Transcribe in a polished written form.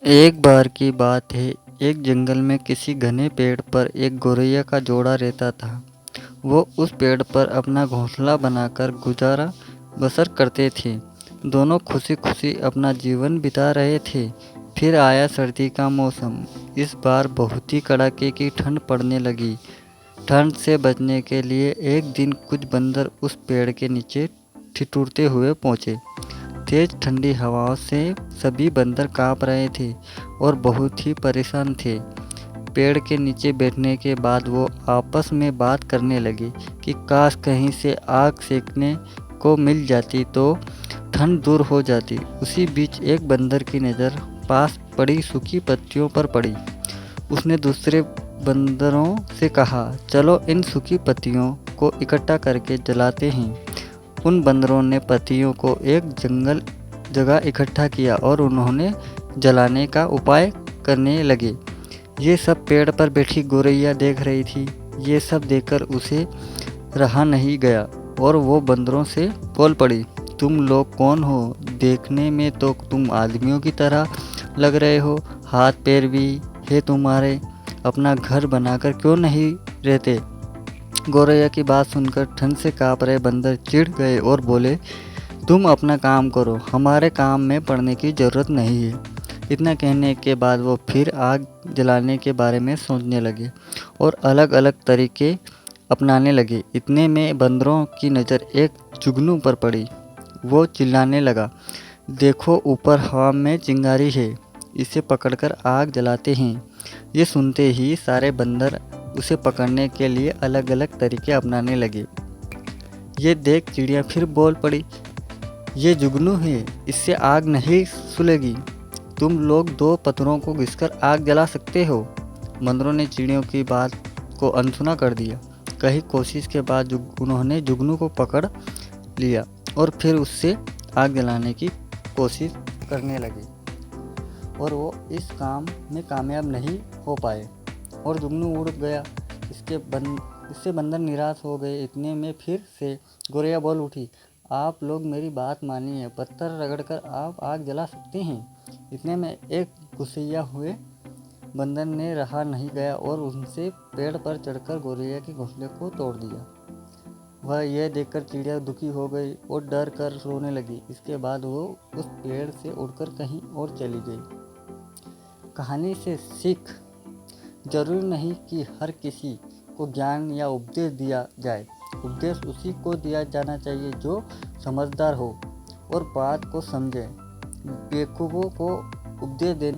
एक बार की बात है। एक जंगल में किसी घने पेड़ पर एक गौरैया का जोड़ा रहता था। वो उस पेड़ पर अपना घोंसला बनाकर गुजारा बसर करते थे। दोनों खुशी खुशी अपना जीवन बिता रहे थे। फिर आया सर्दी का मौसम। इस बार बहुत ही कड़ाके की ठंड पड़ने लगी। ठंड से बचने के लिए एक दिन कुछ बंदर उस पेड़ के नीचे ठिठुरते हुए पहुँचे। तेज ठंडी हवाओं से सभी बंदर कांप रहे थे और बहुत ही परेशान थे। पेड़ के नीचे बैठने के बाद वो आपस में बात करने लगे कि काश कहीं से आग सेकने को मिल जाती तो ठंड दूर हो जाती। उसी बीच एक बंदर की नज़र पास पड़ी सूखी पत्तियों पर पड़ी। उसने दूसरे बंदरों से कहा, चलो इन सूखी पत्तियों को इकट्ठा करके जलाते हैं। उन बंदरों ने पत्तियों को एक जगह इकट्ठा किया और उन्होंने जलाने का उपाय करने लगे। ये सब पेड़ पर बैठी गौरैया देख रही थी। ये सब देखकर उसे रहा नहीं गया और वो बंदरों से बोल पड़ी, तुम लोग कौन हो? देखने में तो तुम आदमियों की तरह लग रहे हो, हाथ पैर भी है तुम्हारे, अपना घर बनाकर क्यों नहीं रहते? गौरैया की बात सुनकर ठंड से काँप रहे बंदर चिढ़ गए और बोले, तुम अपना काम करो, हमारे काम में पड़ने की ज़रूरत नहीं है। इतना कहने के बाद वो फिर आग जलाने के बारे में सोचने लगे और अलग अलग तरीके अपनाने लगे। इतने में बंदरों की नज़र एक जुगनू पर पड़ी। वो चिल्लाने लगा, देखो ऊपर हवा में चिंगारी है, इसे पकड़कर आग जलाते हैं। ये सुनते ही सारे बंदर उसे पकड़ने के लिए अलग अलग तरीके अपनाने लगे। ये देख चिड़िया फिर बोल पड़ी, ये जुगनू है, इससे आग नहीं सुलेगी। तुम लोग दो पत्थरों को घिसकर आग जला सकते हो। बंदरों ने चिड़ियों की बात को अनसुना कर दिया। कई कोशिश के बाद उन्होंने जुगनू को पकड़ लिया और फिर उससे आग जलाने की कोशिश करने लगे और वो इस काम में कामयाब नहीं हो पाए और जुगनू उड़ गया। इससे बंदर निराश हो गए। इतने में फिर से गौरैया बोल उठी, आप लोग मेरी बात मानिए, पत्थर रगड़कर आप आग जला सकते हैं। इतने में एक गुस्सैया हुए बंदर ने रहा नहीं गया और उनसे पेड़ पर चढ़कर गौरैया के घोंसले को तोड़ दिया। वह यह देखकर चिड़िया दुखी हो गई और डर कर रोने लगी। इसके बाद वो उस पेड़ से उड़कर कहीं और चली गई। कहानी से सीख, जरूरी नहीं कि हर किसी को ज्ञान या उपदेश दिया जाए। उपदेश उसी को दिया जाना चाहिए जो समझदार हो और बात को समझे। बेवकूफ़ों को उपदेश देने